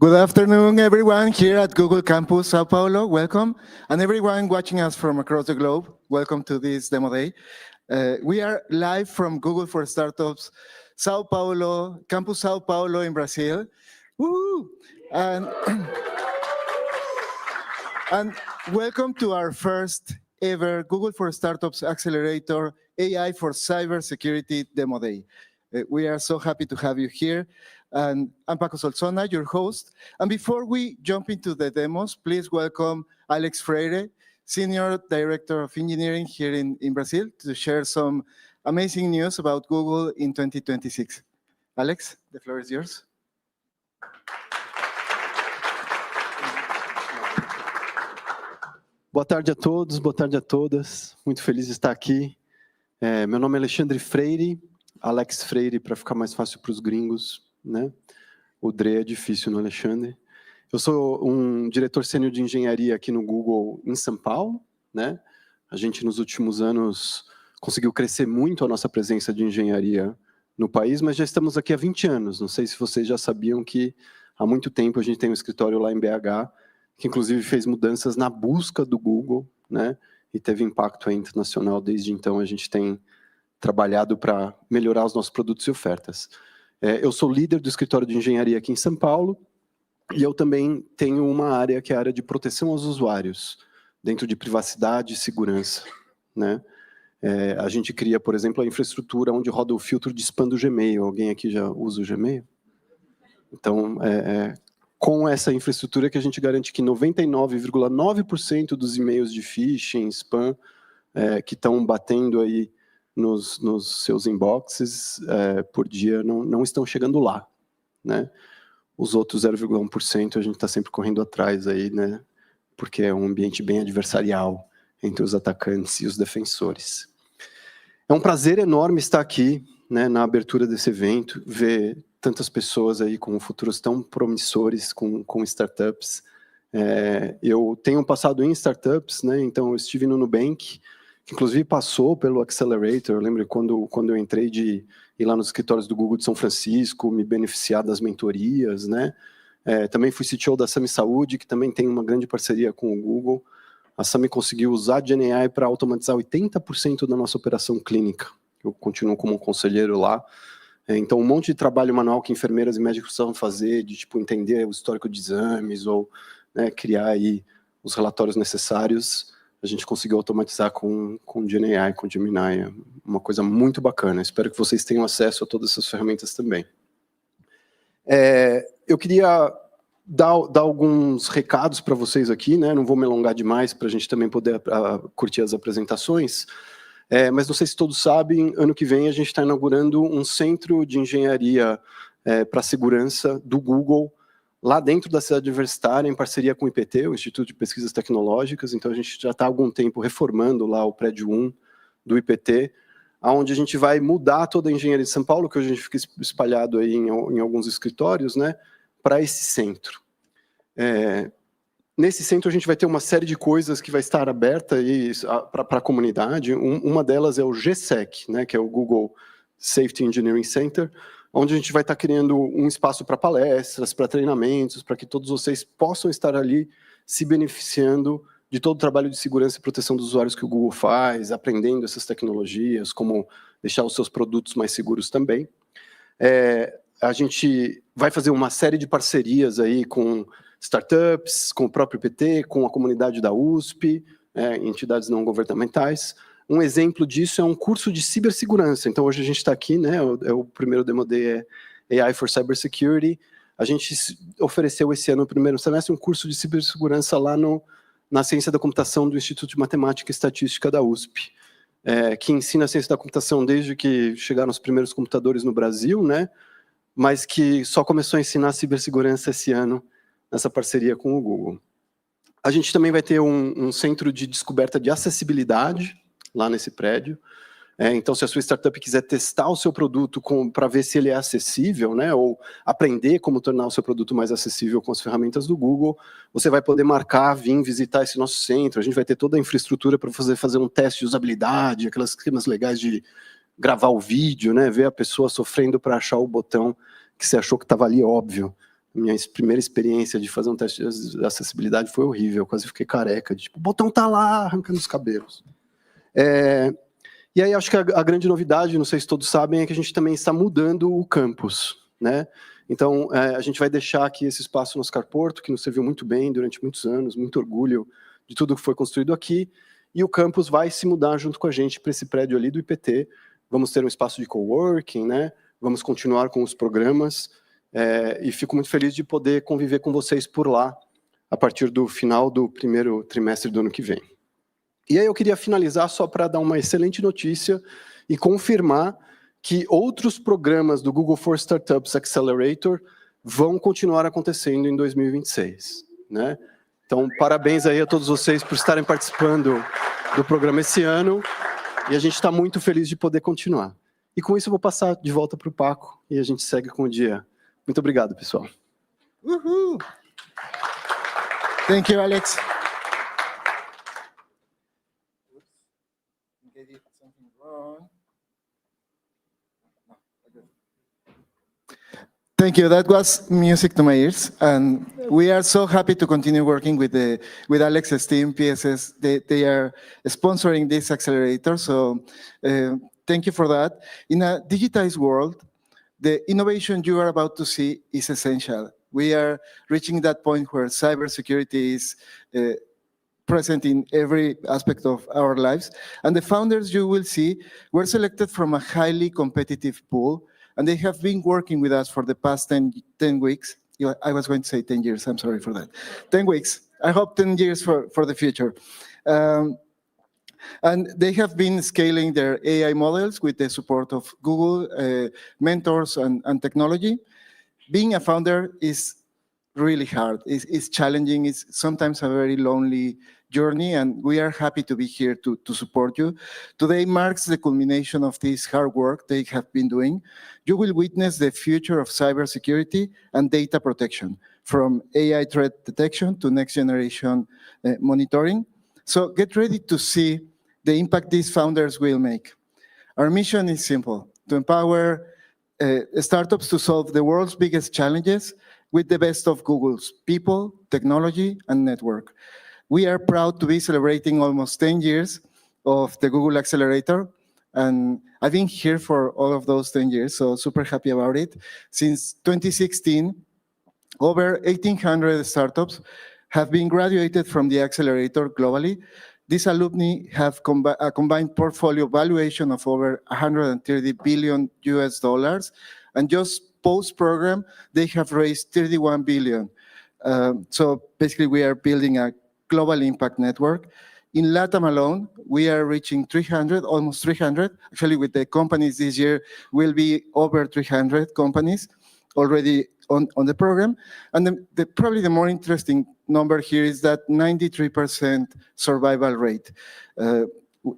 Good afternoon, everyone here at Google Campus, Sao Paulo. Welcome. And everyone watching us from across the globe, welcome to this demo day. We are live from Google for Startups, Sao Paulo, Campus Sao Paulo in Brazil. Woo! And welcome to our first ever Google for Startups Accelerator AI for Cybersecurity demo day. We are so happy to have you here. And I'm Paco Solsona, your host. And before we jump into the demos, please welcome Alex Freire, Senior Director of Engineering here in Brazil, to share some amazing news about Google in 2026. Alex, the floor is yours. Boa tarde a todos, boa tarde a todas. Muito feliz de estar aqui. Meu nome é Alexandre Freire, Alex Freire, para ficar mais fácil para os gringos, né? O Dre é difícil no Alexandre. Eu sou um diretor sênior de engenharia aqui no Google em São Paulo, né? A gente nos últimos anos conseguiu crescer muito a nossa presença de engenharia no país, mas já estamos aqui há 20 anos. Não sei se vocês já sabiam que há muito tempo a gente tem um escritório lá em BH, que inclusive fez mudanças na busca do Google, né? E teve impacto internacional. Desde então a gente tem trabalhado para melhorar os nossos produtos e ofertas. Eu sou líder do escritório de engenharia aqui em São Paulo e eu também tenho uma área que é a área de proteção aos usuários, dentro de privacidade e segurança, né? A gente cria, por exemplo, a infraestrutura onde roda o filtro de spam do Gmail. Alguém aqui já usa o Gmail? Então, com essa infraestrutura que a gente garante que 99,9% dos e-mails de phishing, spam, que estão batendo aí nos seus inboxes por dia não estão chegando lá, né? Os outros 0,1% a gente está sempre correndo atrás aí, né? Porque é um ambiente bem adversarial entre os atacantes e os defensores. É um prazer enorme estar aqui, né, na abertura desse evento, ver tantas pessoas aí com futuros tão promissores com startups. Eu tenho passado em startups, né? Então eu estive no Nubank, que inclusive passou pelo Accelerator. Eu lembro quando eu entrei de ir lá nos escritórios do Google de São Francisco, me beneficiar das mentorias, né? Também fui CTO da Sami Saúde, que também tem uma grande parceria com o Google. A Sami conseguiu usar GenAI para automatizar 80% da nossa operação clínica. Eu continuo como um conselheiro lá. Então, um monte de trabalho manual que enfermeiras e médicos precisavam fazer, de tipo entender o histórico de exames ou, né, criar aí os relatórios necessários, a gente conseguiu automatizar com GenAI, com Gemini, uma coisa muito bacana. Espero que vocês tenham acesso a todas essas ferramentas também. Eu queria dar alguns recados para vocês aqui, né? Não vou me alongar demais para a gente também poder curtir as apresentações, mas não sei se todos sabem, ano que vem a gente está inaugurando um centro de engenharia para segurança do Google, lá dentro da cidade universitária, em parceria com o IPT, o Instituto de Pesquisas Tecnológicas. Então, a gente já está há algum tempo reformando lá o prédio 1 do IPT, onde a gente vai mudar toda a engenharia de São Paulo, que hoje a gente fica espalhado aí em alguns escritórios, né, para esse centro. Nesse centro, a gente vai ter uma série de coisas que vai estar aberta para a comunidade. Uma delas é o GSEC, né, que é o Google Safety Engineering Center, onde a gente vai estar criando um espaço para palestras, para treinamentos, para que todos vocês possam estar ali se beneficiando de todo o trabalho de segurança e proteção dos usuários que o Google faz, aprendendo essas tecnologias, como deixar os seus produtos mais seguros também. A gente vai fazer uma série de parcerias aí com startups, com o próprio PT, com a comunidade da USP, entidades não governamentais. Um exemplo disso é um curso de cibersegurança. Então, hoje a gente está aqui, né? O primeiro demo day é AI for Cybersecurity. A gente ofereceu esse ano, no primeiro semestre, um curso de cibersegurança lá na Ciência da Computação do Instituto de Matemática e Estatística da USP, que ensina a ciência da computação desde que chegaram os primeiros computadores no Brasil, né? Mas que só começou a ensinar cibersegurança esse ano, nessa parceria com o Google. A gente também vai ter um centro de descoberta de acessibilidade, lá nesse prédio. Então, se a sua startup quiser testar o seu produto para ver se ele é acessível, né, ou aprender como tornar o seu produto mais acessível com as ferramentas do Google, você vai poder marcar, vir visitar esse nosso centro. A gente vai ter toda a infraestrutura para fazer um teste de usabilidade, aquelas esquemas legais de gravar o vídeo, né, ver a pessoa sofrendo para achar o botão que você achou que estava ali óbvio, Minha primeira experiência de fazer um teste de acessibilidade foi horrível, quase fiquei careca, de, tipo, o botão tá lá, arrancando os cabelos. E aí acho que a grande novidade, não sei se todos sabem, é que a gente também está mudando o campus, né? Então, a gente vai deixar aqui esse espaço no Oscar Porto, que nos serviu muito bem durante muitos anos, muito orgulho de tudo que foi construído aqui, e o campus vai se mudar junto com a gente para esse prédio ali do IPT. Vamos ter um espaço de coworking, né? Vamos continuar com os programas, e fico muito feliz de poder conviver com vocês por lá, a partir do final do primeiro trimestre do ano que vem. E aí eu queria finalizar só para dar uma excelente notícia e confirmar que outros programas do Google for Startups Accelerator vão continuar acontecendo em 2026, né? Então, parabéns aí a todos vocês por estarem participando do programa esse ano, e a gente está muito feliz de poder continuar. E com isso eu vou passar de volta para o Paco, e a gente segue com o dia. Muito obrigado, pessoal. Uhul. Thank you, Alex. I did something wrong. No, okay. Thank you. That was music to my ears, and we are so happy to continue working with Alex's team, PSS. They are sponsoring this accelerator, so thank you for that. In a digitized world, the innovation you are about to see is essential. We are reaching that point where cybersecurity is present in every aspect of our lives. And the founders you will see were selected from a highly competitive pool, and they have been working with us for the past 10 weeks. I was going to say 10 years, I'm sorry for that. 10 weeks, I hope 10 years for the future. And they have been scaling their AI models with the support of Google, mentors and technology. Being a founder is really hard. It's challenging. It's sometimes a very lonely journey, and we are happy to be here to support you. Today marks the culmination of this hard work they have been doing. You will witness the future of cybersecurity and data protection, from AI threat detection to next generation monitoring. So get ready to see the impact these founders will make. Our mission is simple: to empower startups to solve the world's biggest challenges with the best of Google's people, technology, and network. We are proud to be celebrating almost 10 years of the Google Accelerator, and I've been here for all of those 10 years, so super happy about it. Since 2016, over 1,800 startups have been graduated from the Accelerator globally. These alumni have a combined portfolio valuation of over $130 billion US, and just post-program, they have raised 31 billion. So basically, we are building a global impact network. In LATAM alone, we are reaching 300, almost 300. Actually, with the companies this year, will be over 300 companies already on the program. And probably the more interesting number here is that 93% survival rate.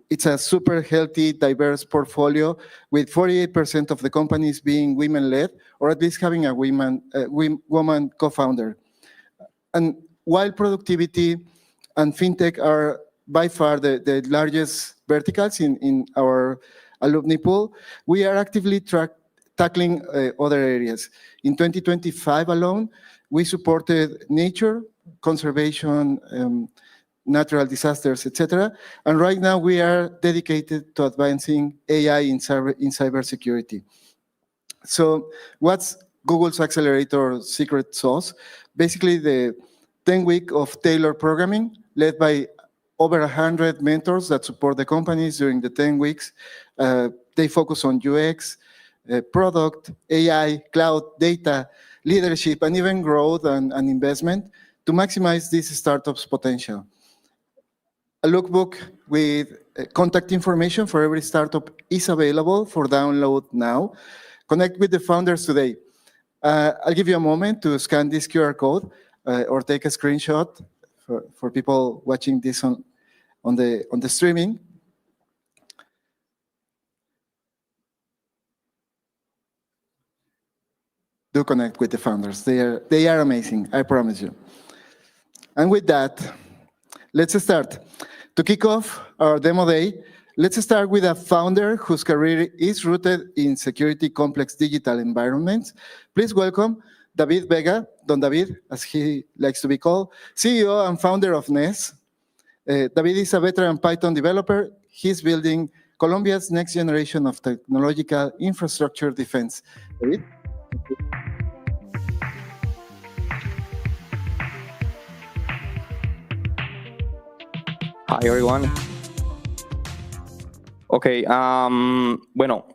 It's a super healthy, diverse portfolio with 48% of the companies being women-led, or at least having a woman co-founder. And while productivity and fintech are by far the largest verticals in our alumni pool, we are actively tackling other areas. In 2025 alone, we supported nature, conservation, natural disasters, etc. And right now we are dedicated to advancing AI in cybersecurity. So what's Google's Accelerator secret sauce? Basically the 10-week of tailored programming led by over 100 mentors that support the companies during the 10 weeks. They focus on UX, product, AI, cloud, data, leadership, and even growth and investment to maximize this startup's potential. A lookbook with contact information for every startup is available for download now. Connect with the founders today. I'll give you a moment to scan this QR code or take a screenshot for people watching this on the streaming. Do connect with the founders. They are amazing, I promise you. And with that, let's start. To kick off our demo day, let's start with a founder whose career is rooted in security complex digital environments. Please welcome David Vega, Don David, as he likes to be called, CEO and founder of NES. David is a veteran Python developer. He's building Colombia's next generation of technological infrastructure defense. David? Hi, everyone. Ok, bueno,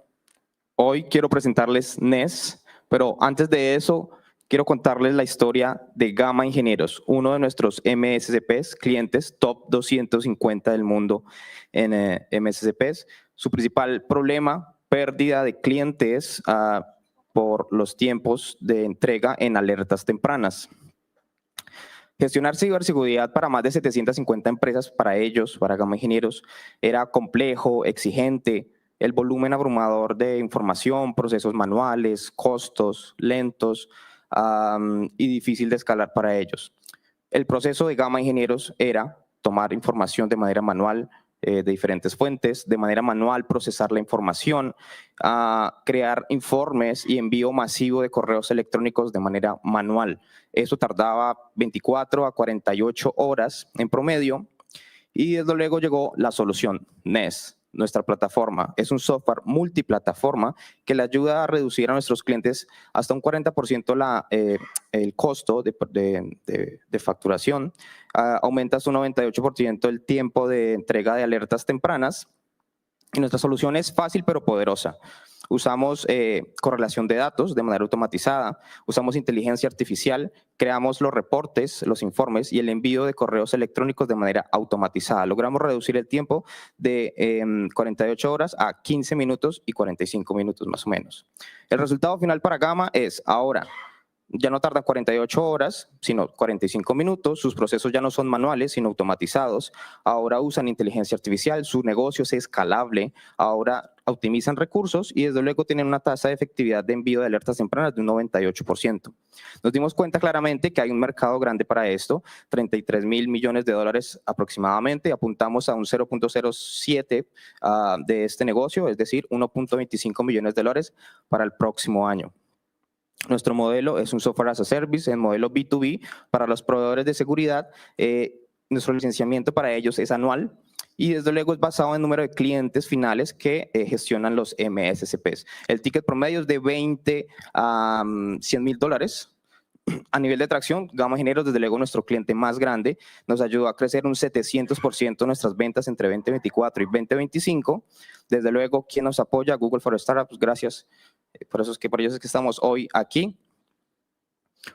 hoy quiero presentarles NES, pero antes de eso, quiero contarles la historia de Gamma Ingenieros, uno de nuestros MSCPs, clientes top 250 del mundo en MSCPs. Su principal problema, pérdida de clientes por los tiempos de entrega en alertas tempranas. Gestionar ciberseguridad para más de 750 empresas, para ellos, para Gamma Ingenieros, era complejo, exigente, el volumen abrumador de información, procesos manuales, costos, lentos y difícil de escalar para ellos. El proceso de Gamma Ingenieros era tomar información de manera manual, de diferentes fuentes, de manera manual procesar la información, crear informes y envío masivo de correos electrónicos de manera manual. Eso tardaba 24 a 48 horas en promedio y desde luego llegó la solución, NES. Nuestra plataforma es un software multiplataforma que le ayuda a reducir a nuestros clientes hasta un 40% el costo de facturación, aumenta hasta un 98% el tiempo de entrega de alertas tempranas y nuestra solución es fácil pero poderosa. Usamos correlación de datos de manera automatizada, usamos inteligencia artificial, creamos los reportes, los informes y el envío de correos electrónicos de manera automatizada. Logramos reducir el tiempo de 48 horas a 15 minutos y 45 minutos más o menos. El resultado final para Gamma es ahora. Ya no tardan 48 horas, sino 45 minutos. Sus procesos ya no son manuales, sino automatizados. Ahora usan inteligencia artificial, su negocio es escalable. Ahora optimizan recursos y desde luego tienen una tasa de efectividad de envío de alertas tempranas de un 98%. Nos dimos cuenta claramente que hay un mercado grande para esto, 33 mil millones de dólares aproximadamente. Apuntamos a un 0.07 de este negocio, es decir, 1.25 millones de dólares para el próximo año. Nuestro modelo es un software as a service, en modelo B2B para los proveedores de seguridad. Nuestro licenciamiento para ellos es anual y desde luego es basado en el número de clientes finales que gestionan los MSCPs. El ticket promedio es de 20 a 100 mil dólares. A nivel de tracción, Gamma Ingenieros, desde luego nuestro cliente más grande, nos ayudó a crecer un 700% nuestras ventas entre 2024 y 2025. Desde luego, ¿quién nos apoya? Google for Startups, gracias. Por eso es que estamos hoy aquí.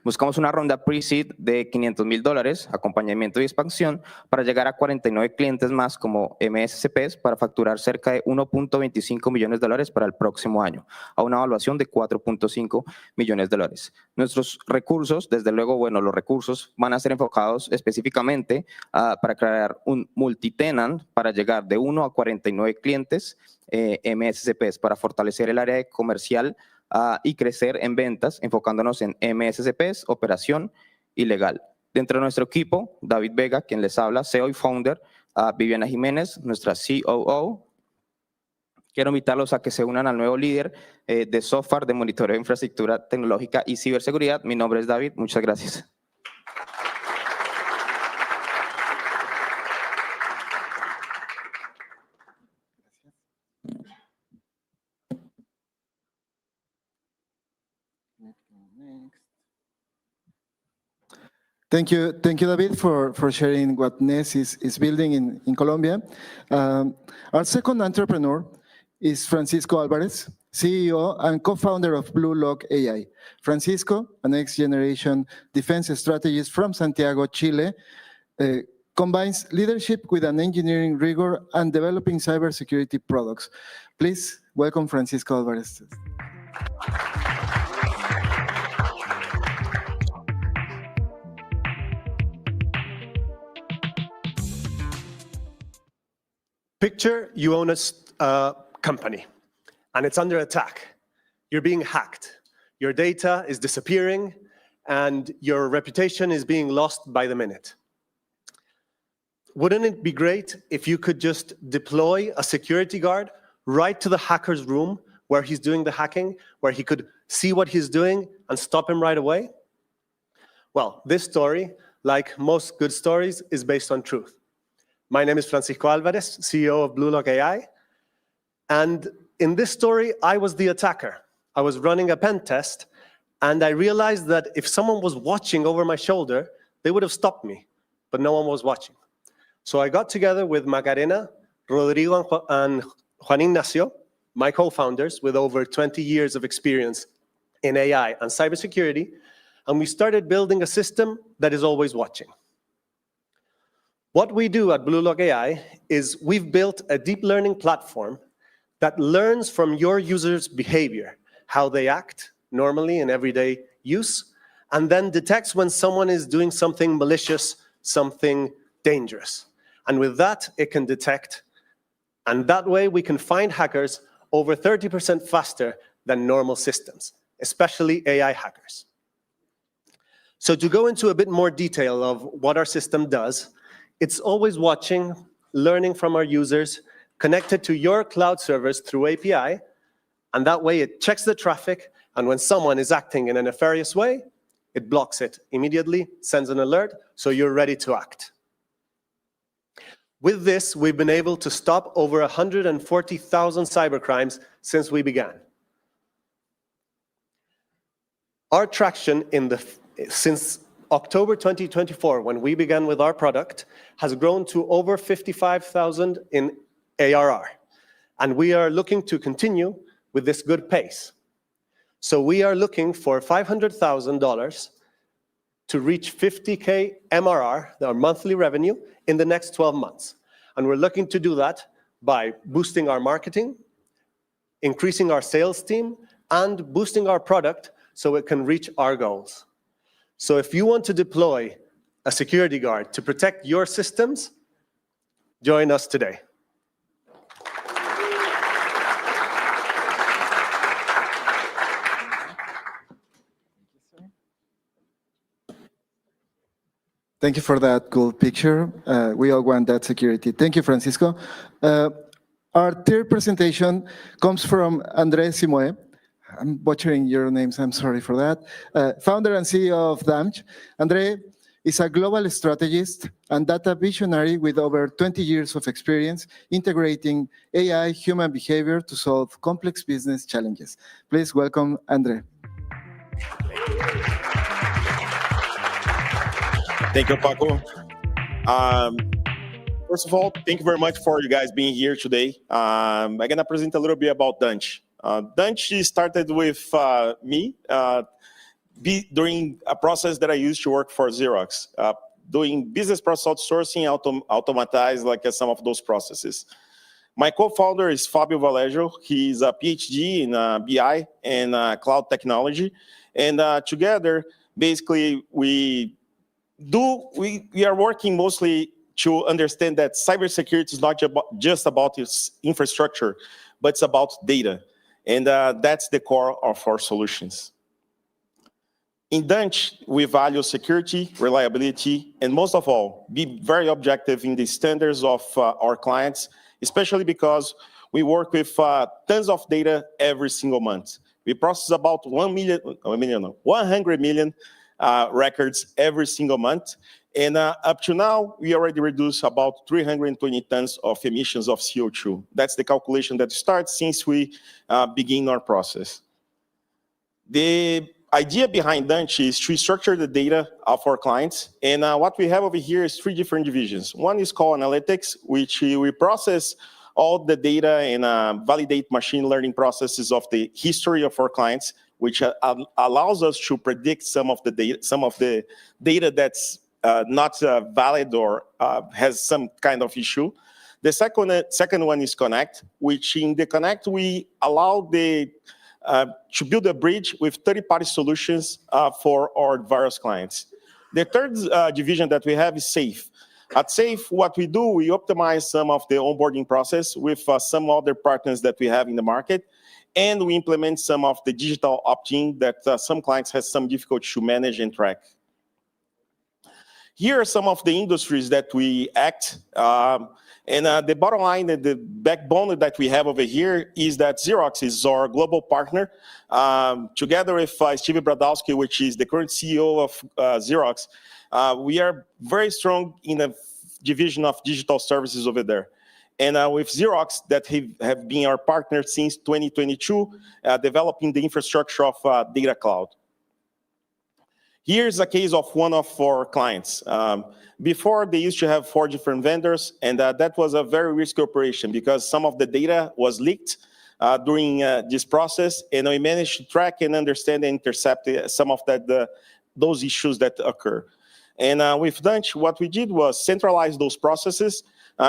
Buscamos una ronda pre-seed de 500 mil dólares, acompañamiento y expansión, para llegar a 49 clientes más como MSCPs para facturar cerca de 1.25 millones de dólares para el próximo año, a una evaluación de 4.5 millones de dólares. Nuestros recursos, desde luego, bueno, los recursos van a ser enfocados específicamente para crear un multitenant para llegar de 1 a 49 clientes MSCPs para fortalecer el área comercial y crecer en ventas, enfocándonos en MSCPs, operación y legal. Dentro de nuestro equipo, David Vega, quien les habla, CEO y founder, Viviana Jiménez, nuestra COO. Quiero invitarlos a que se unan al nuevo líder de software de monitoreo de infraestructura tecnológica y ciberseguridad. Mi nombre es David, muchas gracias. Thank you, David, for sharing what NES is building in Colombia. Our second entrepreneur is Francisco Alvarez, CEO and co-founder of Blue Lock AI. Francisco, a next-generation defense strategist from Santiago, Chile, combines leadership with an engineering rigor and developing cybersecurity products. Please welcome Francisco Alvarez. Picture you own a company and it's under attack. You're being hacked. Your data is disappearing and your reputation is being lost by the minute. Wouldn't it be great if you could just deploy a security guard right to the hacker's room where he's doing the hacking, where he could see what he's doing, and stop him right away? Well, this story, like most good stories, is based on truth. My name is Francisco Alvarez, CEO of Bluelock AI. And in this story, I was the attacker. I was running a pen test, and I realized that if someone was watching over my shoulder, they would have stopped me, but no one was watching. So I got together with Macarena, Rodrigo, and Juan Ignacio, my co-founders with over 20 years of experience in AI and cybersecurity, and we started building a system that is always watching. What we do at Bluelock AI is we've built a deep learning platform that learns from your users' behavior, how they act normally in everyday use, and then detects when someone is doing something malicious, something dangerous. And with that, it can detect. And that way, we can find hackers over 30% faster than normal systems, especially AI hackers. So to go into a bit more detail of what our system does, it's always watching, learning from our users, connected to your cloud servers through API, and that way it checks the traffic, and when someone is acting in a nefarious way, it blocks it immediately, sends an alert, so you're ready to act. With this, we've been able to stop over 140,000 cybercrimes since we began. Our traction since October 2024, when we began with our product, has grown to over 55,000 in ARR. And we are looking to continue with this good pace. So we are looking for $500,000 to reach 50K MRR, our monthly revenue, in the next 12 months. And we're looking to do that by boosting our marketing, increasing our sales team, and boosting our product so it can reach our goals. So if you want to deploy a security guard to protect your systems, join us today. Thank you for that cool picture. We all want that security. Thank you, Francisco. Our third presentation comes from André Simoe. I'm butchering your names, I'm sorry for that. Founder and CEO of Damage. André is a global strategist and data visionary with over 20 years of experience integrating AI human behavior to solve complex business challenges. Please welcome André. Thank you, Paco. First of all, thank you very much for you guys being here today. I'm going to present a little bit about Dunch. Dunch started with me during a process that I used to work for Xerox, doing business process outsourcing, automatize like some of those processes. My co-founder is Fabio Valejo. He's a PhD in BI and cloud technology. And together, basically, we are working mostly to understand that cybersecurity is not just about its infrastructure, but it's about data. And that's the core of our solutions. In Dunch, we value security, reliability, and most of all, be very objective in the standards of our clients, especially because we work with tons of data every single month. We process about 100 million records every single month. And up to now, we already reduced about 320 tons of emissions of CO2. That's the calculation that starts since we begin our process. The idea behind Dunch is to structure the data of our clients. And what we have over here is 3 different divisions. One is called analytics, which we process all the data and validate machine learning processes of the history of our clients, which allows us to predict some of the data that's not valid or has some kind of issue. The second one is Connect, which in the Connect, we allow to build a bridge with third-party solutions for our various clients. The third division that we have is Safe. At Safe, what we do, we optimize some of the onboarding process with some other partners that we have in the market, and we implement some of the digital opt-in that some clients have some difficulty to manage and track. Here are some of the industries that we act. And the bottom line, the backbone that we have over here is that Xerox is our global partner. Together with Steve Bradowski, which is the current CEO of Xerox, we are very strong in the division of digital services over there. And with Xerox, that have been our partner since 2022, developing the infrastructure of Data Cloud. Here's a case of one of our clients. Before, they used to have 4 different vendors, and that was a very risky operation because some of the data was leaked during this process, and we managed to track and understand and intercept some of those issues that occur. And with Dunch, what we did was centralize those processes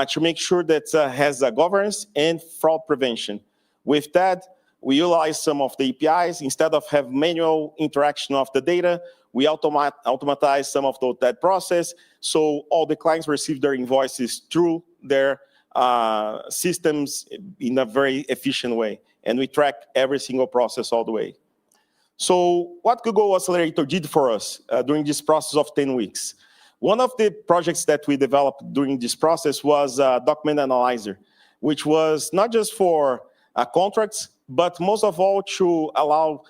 to make sure that has a governance and fraud prevention. With that, we utilize some of the APIs. Instead of have manual interaction of the data, we automatize some of that process, so all the clients receive their invoices through their systems in a very efficient way, and we track every single process all the way. So what Google Accelerator did for us during this process of 10 weeks? One of the projects that we developed during this process was a document analyzer, which was not just for contracts, but most of all to allow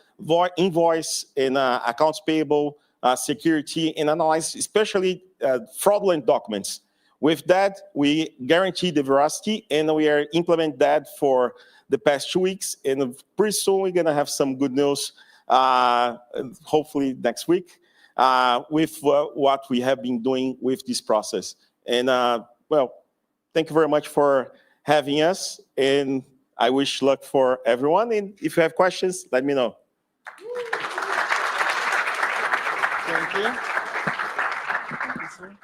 invoice and accounts payable, security, and analyze especially fraudulent documents. With that, we guarantee the veracity, and we are implementing that for the past 2 weeks. And pretty soon, we're going to have some good news, hopefully next week, with what we have been doing with this process. And well, thank you very much for having us, and I wish luck for everyone. And if you have questions, let me know. Thank you. Thank you, sir.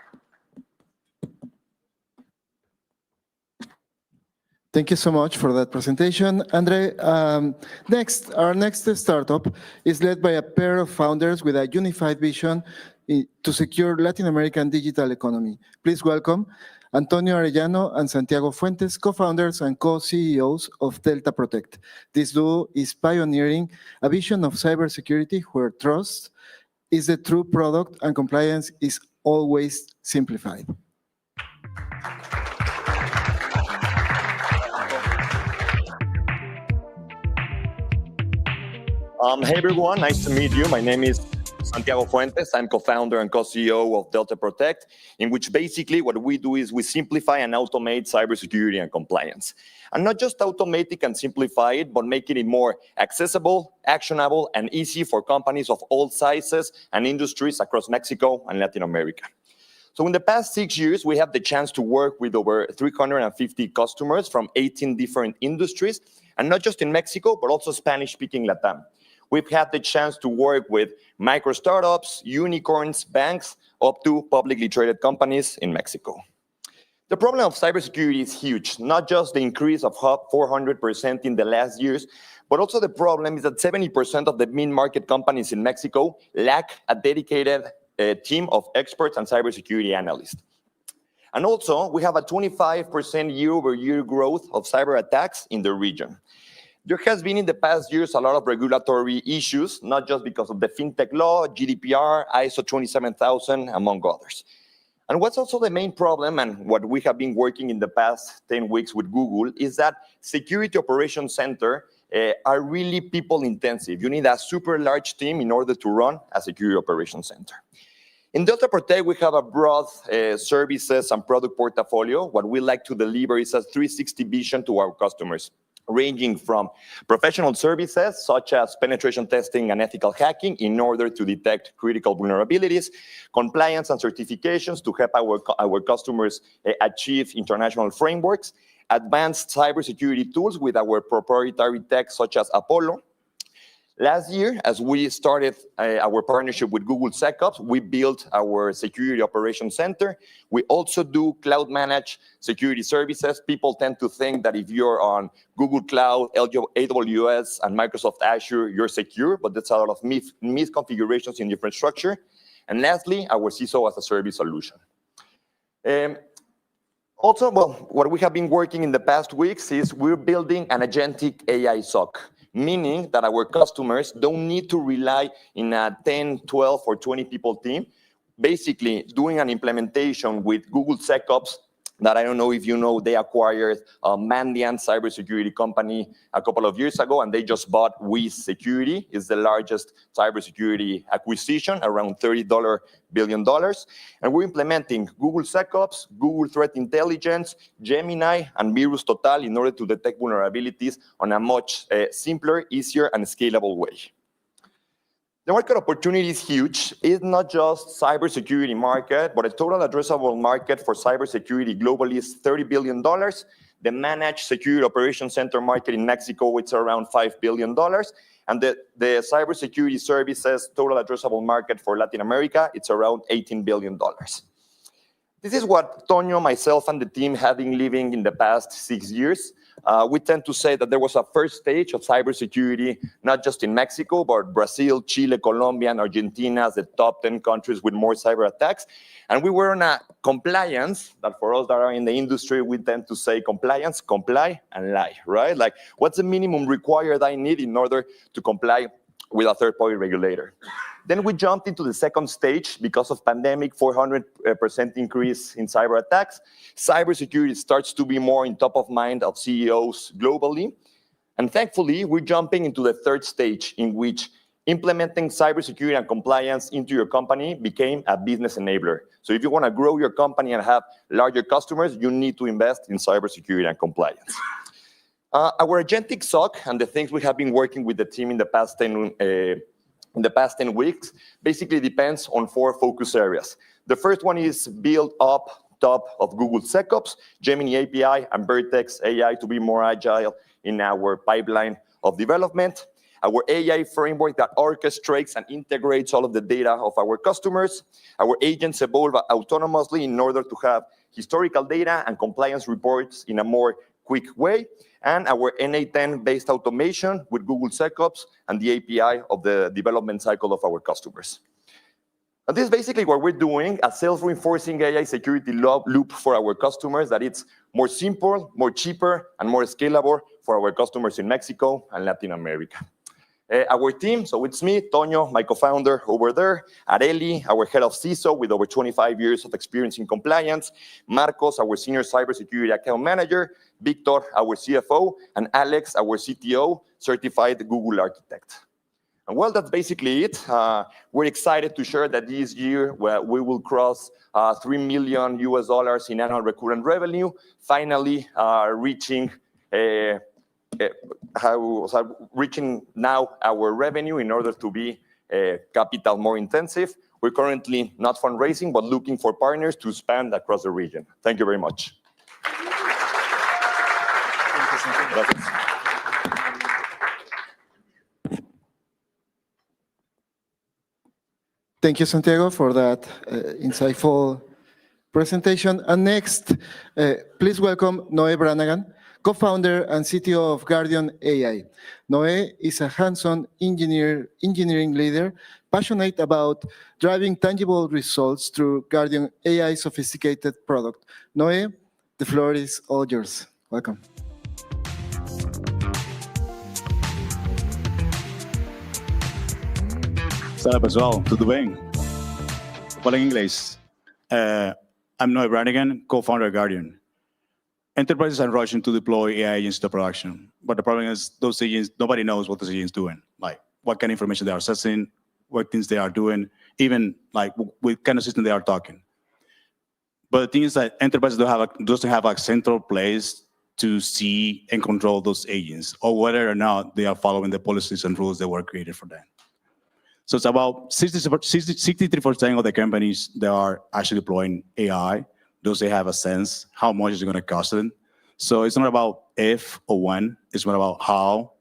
Thank you so much for that presentation, Andre. Our next startup is led by a pair of founders with a unified vision to secure Latin American digital economy. Please welcome Antonio Arellano and Santiago Fuentes, co-founders and co-CEOs of Delta Protect. This duo is pioneering a vision of cybersecurity where trust is the true product and compliance is always simplified. Hey everyone, nice to meet you. My name is Santiago Fuentes. I'm co-founder and co-CEO of Delta Protect, in which basically what we do is we simplify and automate cybersecurity and compliance. And not just automate it and simplify it, but making it more accessible, actionable, and easy for companies of all sizes and industries across Mexico and Latin America. So in the past 6 years, we have the chance to work with over 350 customers from 18 different industries, and not just in Mexico, but also Spanish-speaking Latam. We've had the chance to work with micro startups, unicorns, banks, up to publicly traded companies in Mexico. The problem of cybersecurity is huge, not just the increase of 400% in the last years, but also the problem is that 70% of the mid-market companies in Mexico lack a dedicated team of experts and cybersecurity analysts. And also, we have a 25% year-over-year growth of cyber attacks in the region. There has been in the past years a lot of regulatory issues, not just because of the fintech law, GDPR, ISO 27000, among others. And what's also the main problem, and what we have been working in the past 10 weeks with Google, is that security operations center are really people intensive. You need a super large team in order to run a security operations center. In Delta Protect, we have a broad services and product portfolio. What we like to deliver is a 360 vision to our customers, ranging from professional services such as penetration testing and ethical hacking in order to detect critical vulnerabilities, compliance and certifications to help our customers achieve international frameworks, advanced cybersecurity tools with our proprietary tech such as Apollo. Last year, as we started our partnership with Google SecOps, we built our security operations center. We also do cloud managed security services. People tend to think that if you're on Google Cloud, AWS, and Microsoft Azure, you're secure, but that's a lot of misconfigurations in the infrastructure. And lastly, our CISO as a service solution. Also, what we have been working in the past weeks is we're building an agentic AI SOC, meaning that our customers don't need to rely in a 10, 12, or 20 people team. basically doing an implementation with Google SecOps that I don't know if you know, they acquired Mandiant cybersecurity company a couple of years ago, and they just bought Wiz Security. It's the largest cybersecurity acquisition, around $30 billion. And we're implementing Google SecOps, Google Threat Intelligence, Gemini, and Virus Total in order to detect vulnerabilities on a much simpler, easier, and scalable way. The market opportunity is huge. It's not just cybersecurity market, but the total addressable market for cybersecurity globally is $30 billion. The managed security operations center market in Mexico, it's around $5 billion. And the cybersecurity services total addressable market for Latin America, it's around $18 billion. This is what Tonio, myself, and the team have been living in the past 6 years. We tend to say that there was a first stage of cybersecurity, not just in Mexico, but Brazil, Chile, Colombia, and Argentina as the top 10 countries with more cyber attacks. And we were on a compliance that for us that are in the industry, we tend to say compliance, comply, and lie, right? Like, what's the minimum required I need in order to comply with a third-party regulator? Then we jumped into the second stage because of pandemic, 400% increase in cyber attacks. Cybersecurity starts to be more in top of mind of CEOs globally. And thankfully, we're jumping into the third stage in which implementing cybersecurity and compliance into your company became a business enabler. So if you want to grow your company and have larger customers, you need to invest in cybersecurity and compliance. Our agentic SOC and the things we have been working with the team in the past 10 weeks basically depends on 4 focus areas. The first one is build up top of Google SecOps, Gemini API, and Vertex AI to be more agile in our pipeline of development. Our AI framework that orchestrates and integrates all of the data of our customers. Our agents evolve autonomously in order to have historical data and compliance reports in a more quick way. And our NA10-based automation with Google SecOps and the API of the development cycle of our customers. And this is basically what we're doing, a self-reinforcing AI security loop for our customers, that it's more simple, more cheaper, and more scalable for our customers in Mexico and Latin America. Our team, so it's me, Tonio, my co-founder over there, Areli, our head of CISO with over 25 years of experience in compliance, Marcos, our senior cybersecurity account manager, Victor, our CFO, and Alex, our CTO, certified Google architect. And well, that's basically it. We're excited to share that this year we will cross $3 million in annual recurrent revenue, finally reaching now our revenue in order to be capital more intensive. We're currently not fundraising, but looking for partners to expand across the region. Thank you very much. Thank you, Santiago, for that insightful presentation. And next, please welcome Noé Brannagan, co-founder and CTO of Guardian AI. Noé is a hands-on engineering leader, passionate about driving tangible results through Guardian AI's sophisticated product. Noé, the floor is all yours. Welcome. Olá pessoal, tudo bem? Fala em inglês. I'm Noé Brannigan, co-founder of Guardian. Enterprises are rushing to deploy AI agents to production, but the problem is those agents, nobody knows what those agents are doing, like what kind of information they are accessing, what things they are doing, even like what kind of system they are talking. But the thing is that enterprises doesn't have a central place to see and control those agents, or whether or not they are following the policies and rules that were created for them. So it's about 63% of the companies that are actually deploying AI, those they have a sense how much is it going to cost them. So it's not about if or when, it's not about how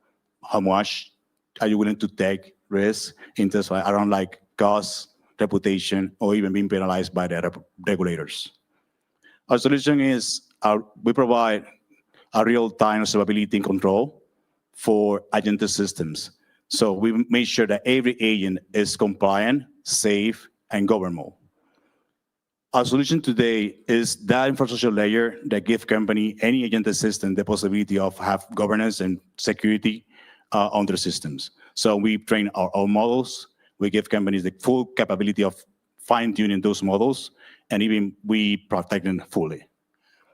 much are you willing to take risks in terms of around like cost, reputation, or even being penalized by the regulators. Our solution is we provide a real-time observability and control for agentic systems. So we make sure that every agent is compliant, safe, and governable. Our solution today is that infrastructure layer that gives company, any agentic system, the possibility of have governance and security on their systems. So we train our own models. We give companies the full capability of fine-tuning those models, and even we protect them fully.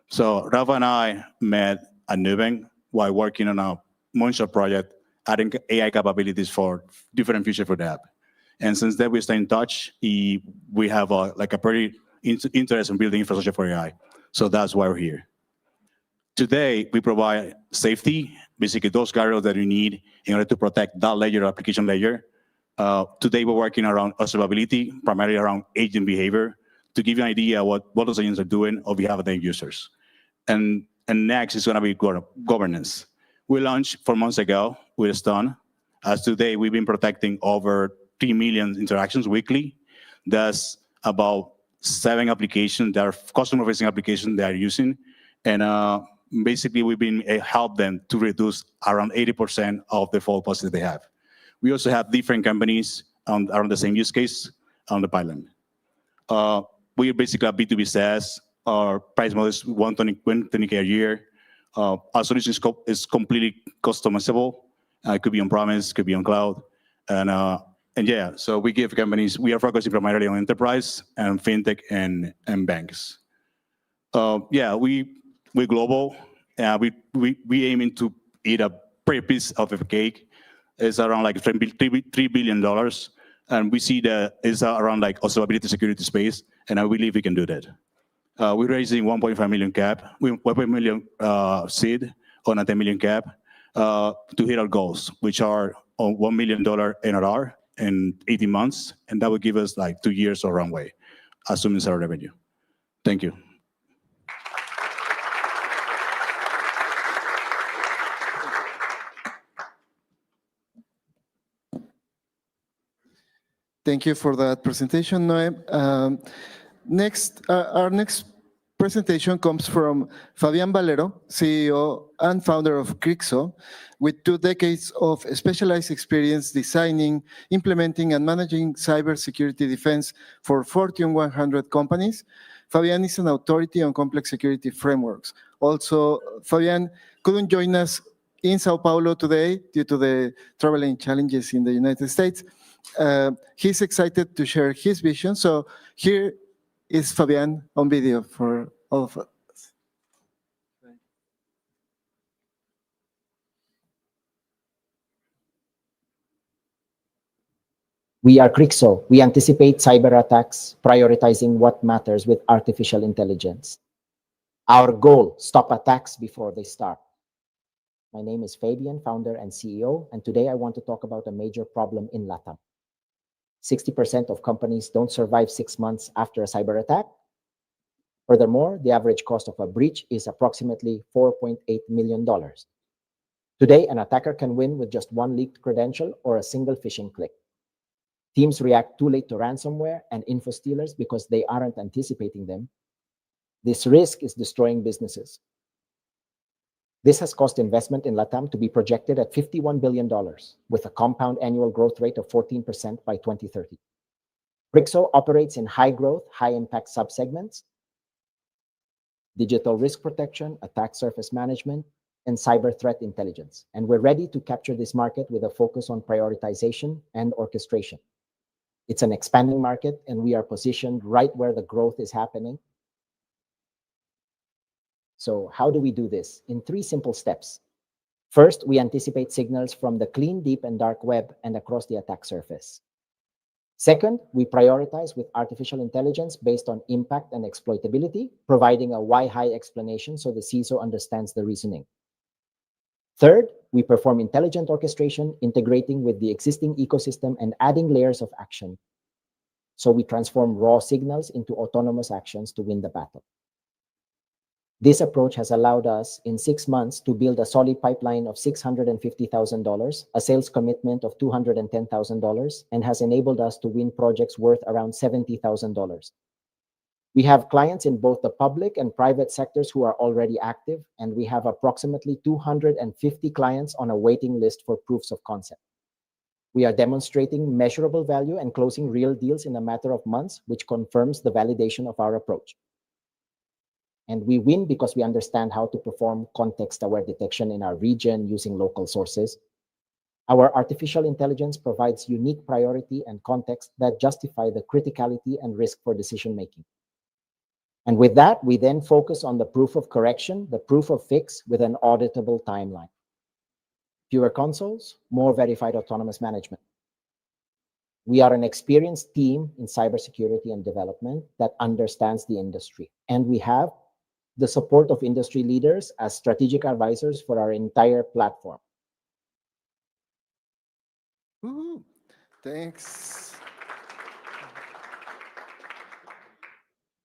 So Rafa and I met at Nubank while working on a moonshot project, adding AI capabilities for different features for the app. And since then, we stay in touch. We have a pretty interest in building infrastructure for AI. So that's why we're here. Today, we provide safety, basically those guardrails that you need in order to protect that layer, application layer. Today, we're working around observability, primarily around agent behavior, to give you an idea what those agents are doing on behalf of the end users. And next is going to be governance. We launched 4 months ago with Stun. As today, we've been protecting over 3 million interactions weekly. That's about 7 applications that are customer-facing applications they are using. And basically, we've been help them to reduce around 80% of the false positives they have. We also have different companies around the same use case on the pipeline. We are basically a B2B SaaS. Our price model is $120K a year. Our solution is completely customizable. It could be on premise, could be on cloud. And yeah, so we give companies, we are focusing primarily on enterprise and fintech and banks. Yeah, we're global. We aiming to eat a pretty piece of a cake. It's around like $3 billion. And we see that it's around like observability security space. And I believe we can do that. We're raising 1.5 million cap, 1.5 million seed on a 10 million cap to hit our goals, which are on $1 million NRR in 18 months. And that will give us like 2 years of runway, assuming it's our revenue. Thank you. Thank you for that presentation, Noé. Our next presentation comes from Fabián Valero, CEO and founder of Crixo, with 2 decades of specialized experience designing, implementing, and managing cybersecurity defense for Fortune 100 companies. Fabián is an authority on complex security frameworks. Also, Fabián couldn't join us in Sao Paulo today due to the traveling challenges in the United States. He's excited to share his vision. So here is Fabián on video for all of us. We are Crixo. We anticipate cyber attacks, prioritizing what matters with artificial intelligence. Our goal, stop attacks before they start. My name is Fabian, founder and CEO, and today I want to talk about a major problem in LATAM. 60% of companies don't survive 6 months after a cyber attack. Furthermore, the average cost of a breach is approximately $4.8 million. Today, an attacker can win with just 1 leaked credential or a single phishing click. Teams react too late to ransomware and info stealers because they aren't anticipating them. This risk is destroying businesses. This has caused investment in LATAM to be projected at $51 billion, with a compound annual growth rate of 14% by 2030. Crixo operates in high-growth, high-impact subsegments: digital risk protection, attack surface management, and cyber threat intelligence. And we're ready to capture this market with a focus on prioritization and orchestration. It's an expanding market, and we are positioned right where the growth is happening. So how do we do this? In 3 simple steps. First, we anticipate signals from the clean, deep, and dark web and across the attack surface. Second, we prioritize with artificial intelligence based on impact and exploitability, providing a why-high explanation so the CISO understands the reasoning. Third, we perform intelligent orchestration, integrating with the existing ecosystem and adding layers of action. So we transform raw signals into autonomous actions to win the battle. This approach has allowed us in 6 months to build a solid pipeline of $650,000, a sales commitment of $210,000, and has enabled us to win projects worth around $70,000. We have clients in both the public and private sectors who are already active, and we have approximately 250 clients on a waiting list for proofs of concept. We are demonstrating measurable value and closing real deals in a matter of months, which confirms the validation of our approach. And we win because we understand how to perform context-aware detection in our region using local sources. Our artificial intelligence provides unique priority and context that justify the criticality and risk for decision-making. And with that, we then focus on the proof of correction, the proof of fix with an auditable timeline. Fewer consoles, more verified autonomous management. We are an experienced team in cybersecurity and development that understands the industry. And we have the support of industry leaders as strategic advisors for our entire platform. Woo-hoo. Thanks.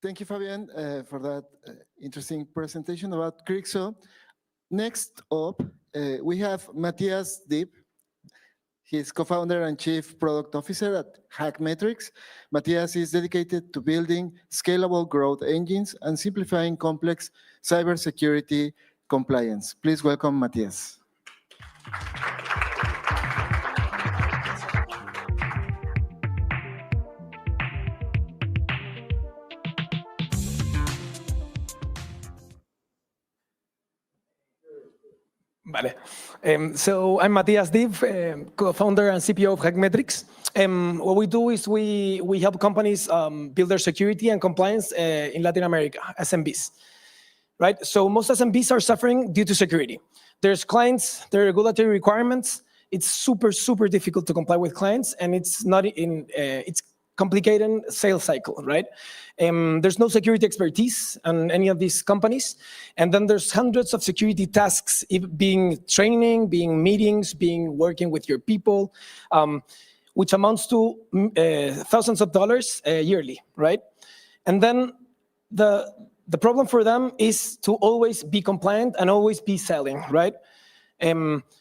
Thank you, Fabian, for that interesting presentation about Crixo. Next up, we have Matthias Deep. He's co-founder and chief product officer at Hackmetrics. Matthias is dedicated to building scalable growth engines and simplifying complex cybersecurity compliance. Please welcome Matthias. Vale. So I'm Matthias Div, co-founder and CPO of Hackmetrics. What we do is we help companies build their security and compliance in Latin America, SMBs. Right? So most SMBs are suffering due to security. There's clients, there are regulatory requirements. It's super, super difficult to comply with clients, and it's not it's complicated sales cycle, right? There's no security expertise on any of these companies. And then there's hundreds of security tasks, being training, being meetings, being working with your people, which amounts to thousands of dollars yearly, right? And then the problem for them is to always be compliant and always be selling, right?